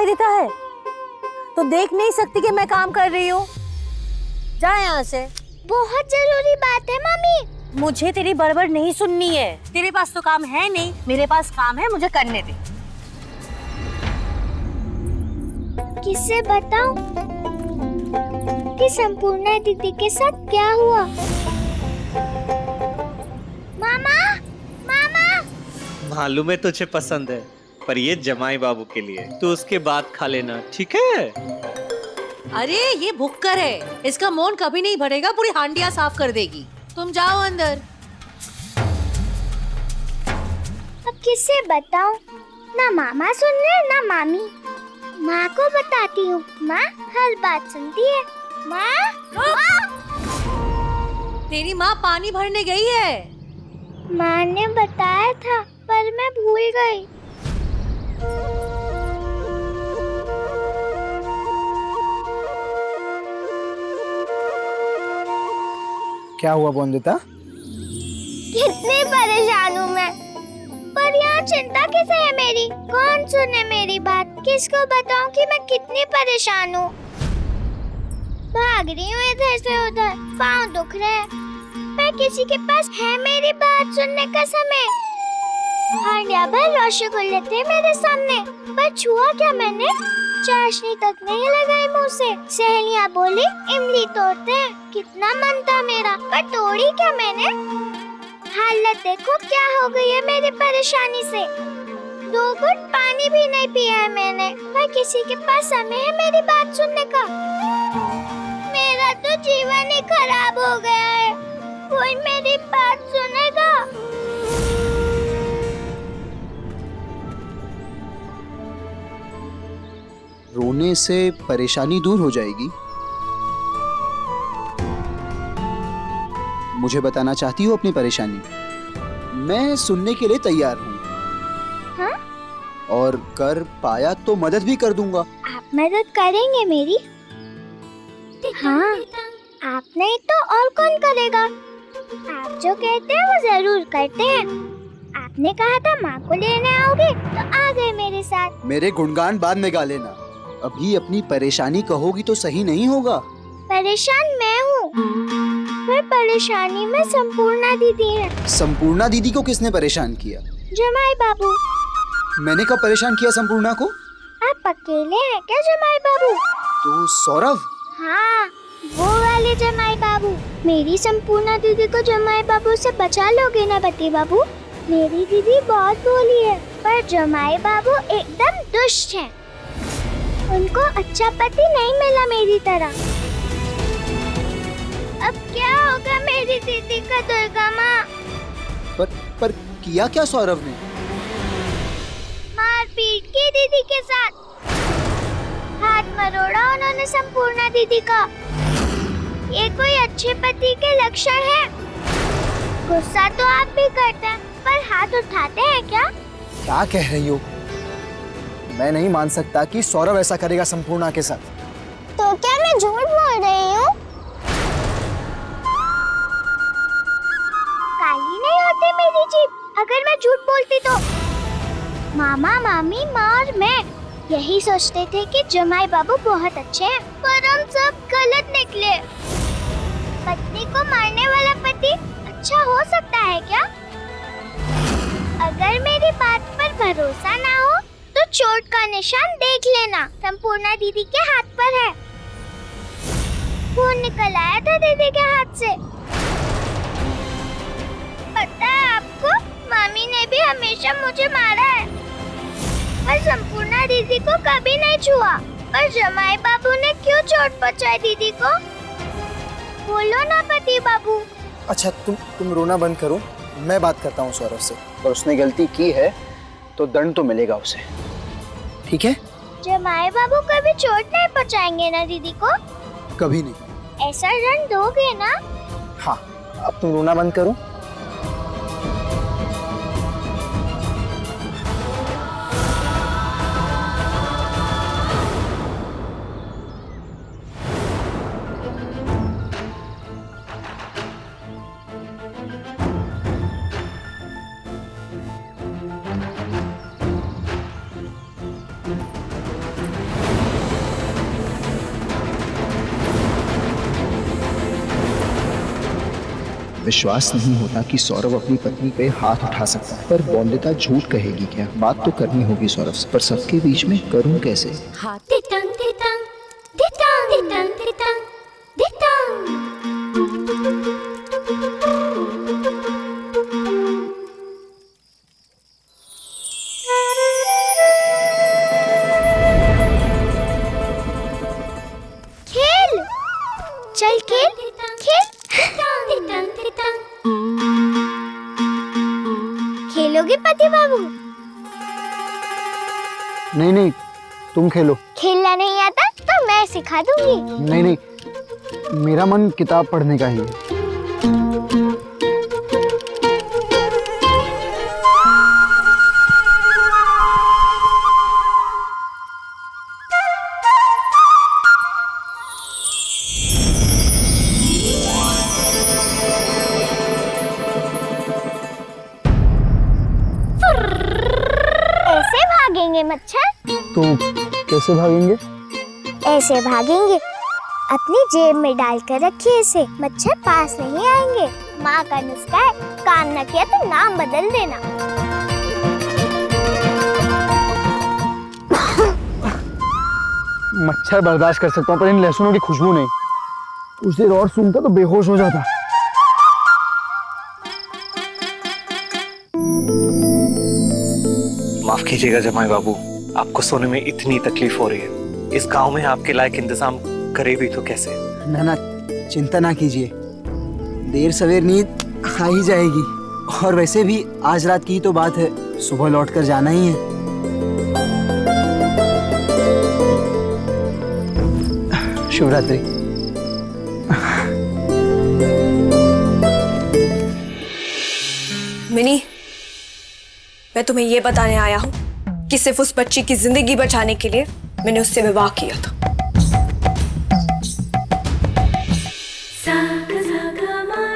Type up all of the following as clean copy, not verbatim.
दिखाई देता है? तो देख नहीं सकती कि मैं काम कर रही हूँ? जा यहाँ से। बहुत जरूरी बात है मम्मी। मुझे तेरी बड़बड़ नहीं सुननी है। तेरे पास तो काम है नहीं, मेरे पास काम है, मुझे करने दे। किससे बताऊं कि संपूर्णा दीदी के साथ क्या हुआ? मामा, मामा। मालूम है तुझे पसंद है, पर ये जमाई बाबू के लिए, तू उसके बाद खा लेना, ठीक है? अरे ये भुक्कर है, इसका मौन कभी नहीं भरेगा, पूरी हांडिया साफ कर देगी। तुम जाओ अंदर। अब किससे बताऊं? ना मामा सुन रहे ना मामी। माँ को बताती हूँ। माँ हर बात सुनती है। माँ, तेरी माँ पानी भरने गई है। माँ ने बताया था पर मैं भूल गई। क्या हुआ वंदिता? कितनी परेशान हूँ मैं, पर यहाँ चिंता किसे है मेरी? कौन सुने मेरी बात? किसको बताऊँ कि मैं कितनी परेशान हूँ? भाग रही हूँ इधर से उधर, पाँव दुख रहे हैं, पर किसी के पास है मेरी बात सुनने का समय? हांडिया भर रसगुल्ले थे मेरे सामने, पर छुआ क्या मैंने? चाशनी तक नहीं लगाई मुंह से। सहेलियाँ बोली इमली तोड़ते हैं, कितना मन था मेरा, पर तोड़ी क्या मैंने? हालत देखो क्या हो गई है मेरी परेशानी से। 2 घुट पानी भी नहीं पिया है मैंने, पर किसी के पास समय है मेरी बात सुनने का? मेरा तो जीवन ही खराब हो गया है। कोई मेरी बात सुनेगा? रोने से परेशानी दूर हो जाएगी? मुझे बताना चाहती हो अपनी परेशानी? मैं सुनने के लिए तैयार हूँ। हाँ? और कर पाया तो मदद भी कर दूंगा। आप मदद करेंगे मेरी? हाँ, आप नहीं तो और कौन करेगा? आप जो कहते हैं वो जरूर करते हैं। आपने कहा था माँ को लेने आओगे, तो आ गए मेरे साथ। मेरे गुणगान बाद में गा लेना, अभी अपनी परेशानी कहोगी तो सही नहीं होगा। परेशान मैं हूँ, पर परेशानी में संपूर्णा दीदी है। संपूर्णा दीदी को किसने परेशान किया? जमाई बाबू। मैंने कब परेशान किया संपूर्णा को? आप अकेले हैं क्या जमाई बाबू? तो सौरभ? हाँ, वो वाले जमाई बाबू। मेरी संपूर्णा दीदी को जमाई बाबू से बचा लोगे ना पति बाबू? मेरी दीदी बहुत भोली है, पर जमाई बाबू एकदम दुष्ट हैं। उनको अच्छा पति नहीं मिला मेरी तरह। अब क्या होगा मेरी दीदी का दुर्गा माँ? पर किया क्या सौरभ ने? मारपीट की दीदी के साथ, हाथ मरोड़ा उन्होंने संपूर्णा दीदी का। ये कोई अच्छे पति के लक्षण है? गुस्सा तो आप भी करते हैं, पर हाथ उठाते हैं क्या? क्या कह रही हो? मैं नहीं मान सकता कि सौरभ ऐसा करेगा संपूर्णा के साथ। तो क्या मैं झूठ बोल रही हूँ? काली नहीं होती मेरी जीभ अगर मैं झूठ बोलती तो। मामा, मामी, माँ और मैं यही सोचते थे कि जमाई बाबू बहुत अच्छे हैं, पर हम सब गलत निकले। पत्नी को मारने वाला पति अच्छा हो सकता है क्या? अगर मेरी बात पर भरोसा ना हो तो चोट का निशान देख लेना, संपूर्णा दीदी के हाथ पर है। खून निकल आया था दीदी के हाथ से। पता है आपको, मामी ने भी हमेशा मुझे मारा है, पर संपूर्णा दीदी को कभी नहीं छुआ। पर जमाई बाबू ने क्यों चोट पहुंचाई दीदी को? बोलो ना पति बाबू। अच्छा तुम रोना बंद करो, मैं बात करता हूँ सौरभ से, और उसने गलती की है तो दंड तो मिलेगा उसे, ठीक है? जमाई बाबू कभी चोट नहीं पहुंचाएंगे ना दीदी को? कभी नहीं। ऐसा दंड दोगे ना? हाँ, अब तुम रोना बंद करो। विश्वास नहीं होता कि सौरभ अपनी पत्नी पे हाथ उठा सकता है, पर बौंदिता झूठ कहेगी क्या? बात तो करनी होगी सौरभ से, पर सबके बीच में करूं कैसे? तितंग तितंग तितंग तितंग तितंग तितंग। खेल, चल खेल खेल। खेलोगे पति बाबू? नहीं नहीं, तुम खेलो। खेलना नहीं आता तो मैं सिखा दूंगी। नहीं नहीं, मेरा मन किताब पढ़ने का ही है। ऐसे भागेंगे मच्छर? तो कैसे भागेंगे? ऐसे भागेंगे, अपनी जेब में डाल कर रखिए इसे, मच्छर पास नहीं आएंगे। माँ का नुस्खा है, काम न किया तो नाम बदल देना। मच्छर बर्दाश्त कर सकता हूँ, पर इन लहसुनों की खुशबू नहीं। कुछ देर और सूंघता तो बेहोश हो जाता। माफ कीजिएगा जमाई बाबू, आपको सोने में इतनी तकलीफ हो रही है। इस गांव में आपके लायक इंतजाम करे भी तो कैसे? ना, चिंता ना कीजिए, देर सवेर नींद आ ही जाएगी। और वैसे भी आज रात की तो बात है, सुबह लौट कर जाना ही है। शिवरात्रि। मिनी, मैं तुम्हें ये बताने आया हूँ कि सिर्फ उस बच्ची की जिंदगी बचाने के लिए मैंने उससे विवाह किया था।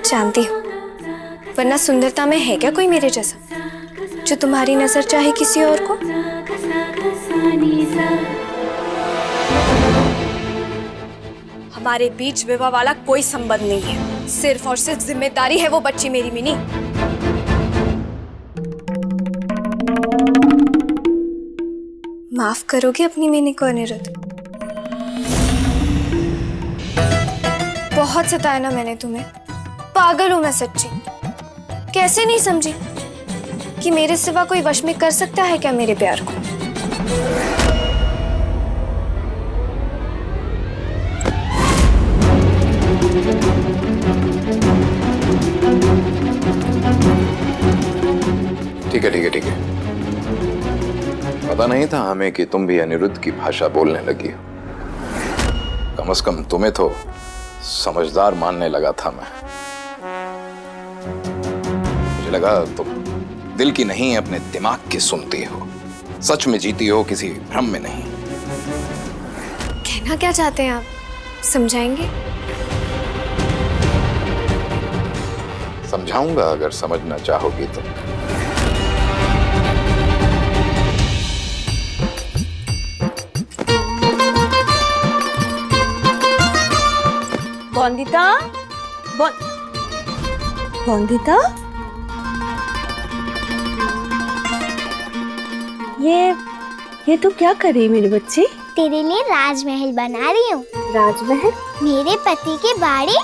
जानती हूँ, वरना सुंदरता में है क्या कोई मेरे जैसा जो तुम्हारी नजर चाहे किसी और को? हमारे बीच विवाह वाला कोई संबंध नहीं है, सिर्फ और सिर्फ जिम्मेदारी है वो बच्ची मेरी। मिनी, माफ करोगे अपनी मिनी को अनिरुद्ध? बहुत सताया ना मैंने तुम्हें, पागल हूं मैं सच्ची। कैसे नहीं समझी कि मेरे सिवा कोई वश में कर सकता है क्या मेरे प्यार को? ठीक है ठीक है ठीक है, पता नहीं था हमें कि तुम भी अनिरुद्ध की भाषा बोलने लगी हो। कम से कम तुम्हें तो समझदार मानने लगा था मैं। मुझे लगा तुम दिल की नहीं अपने दिमाग की सुनती हो, सच में जीती हो, किसी भ्रम में नहीं। कहना क्या चाहते हैं आप, समझाएंगे? समझाऊंगा अगर समझना चाहोगी तो। बौंदिता, बौंदिता, ये तो क्या कर रही है मेरी बच्ची? तेरे लिए राजमहल बना रही हूँ। राजमहल? मेरे पति की बाड़ी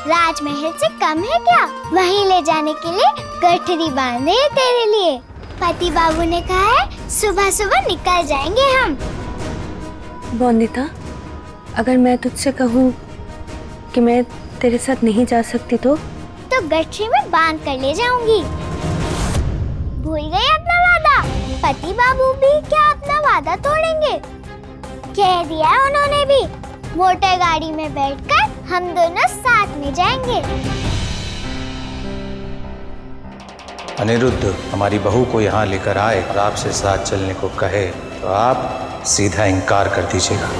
राजमहल से कम है क्या? वहीं ले जाने के लिए गठरी बांधे है तेरे लिए। पति बाबू ने कहा है सुबह सुबह निकल जाएंगे हम। बौंदिता, अगर मैं तुझसे कहूँ कि मैं तेरे साथ नहीं जा सकती तो गठरी में बांध कर ले जाऊंगी। भूल गए अपना वादा? पति बाबू भी क्या अपना वादा तोड़ेंगे? कह दिया है उन्होंने भी, मोटर गाड़ी में बैठकर हम दोनों साथ में जाएंगे। अनिरुद्ध हमारी बहू को यहाँ लेकर आए और आपसे साथ चलने को कहे तो आप सीधा इनकार कर दीजिएगा।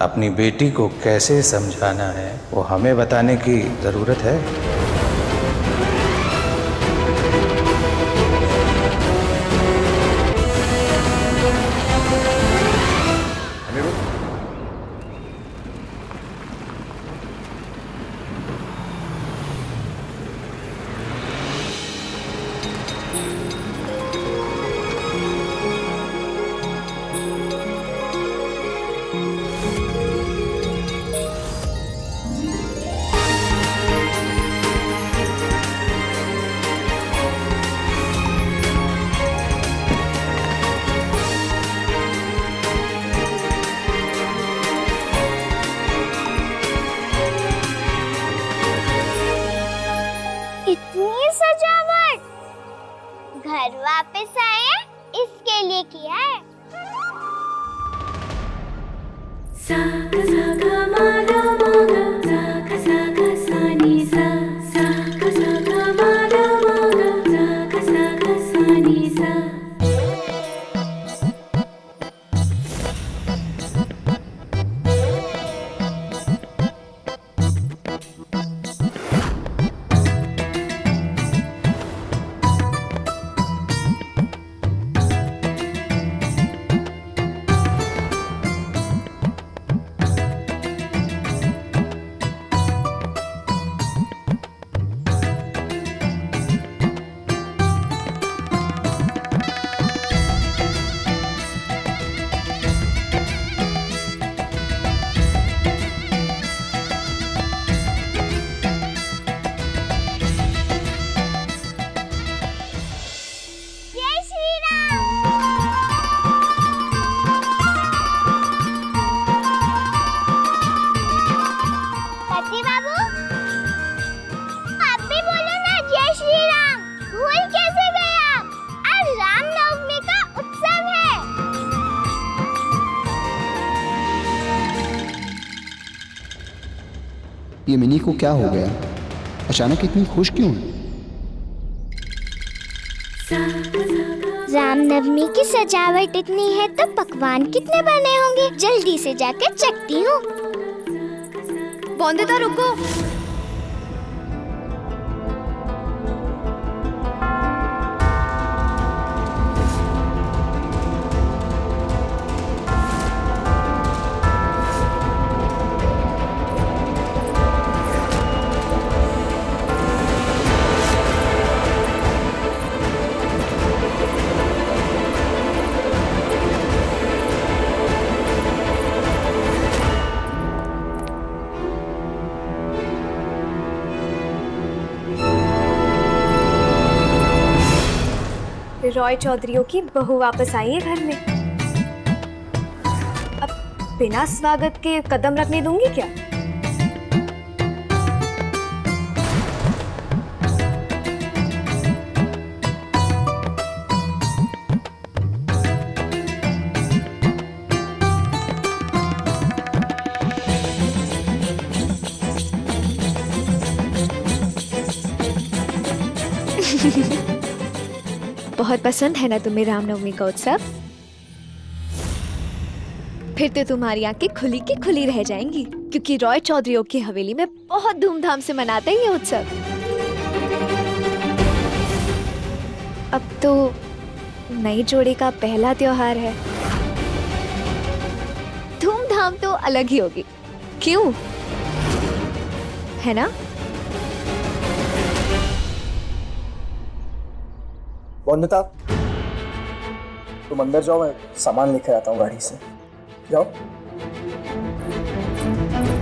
अपनी बेटी को कैसे समझाना है वो हमें बताने की जरूरत है। जय श्री राम। सती बाबू, आप भी बोलो ना जय श्री राम। भूल कैसे गए आप? आज रामनवमी का उत्सव है। ये मिनी को क्या हो गया? अचानक इतनी खुश क्यों है? रामनवमी की सजावट इतनी है तो पकवान कितने बने होंगे? जल्दी से जाकर चखती हूँ। बोंदेता रुको। रॉय चौधरियों की बहू वापस आई है घर में। अब बिना स्वागत के कदम रखने दूंगी क्या? बहुत पसंद है ना तुम्हें रामनवमी का उत्सव? फिर तो तुम्हारी आंखें खुली की खुली रह जाएंगी, क्योंकि रॉय चौधरियों की हवेली में बहुत धूमधाम से मनाते हैं ये उत्सव। अब तो नई जोड़ी का पहला त्योहार है, धूमधाम तो अलग ही होगी, क्यों? है ना? बोंदता, तुम अंदर जाओ, मैं सामान लेकर आता हूँ गाड़ी से। जाओ।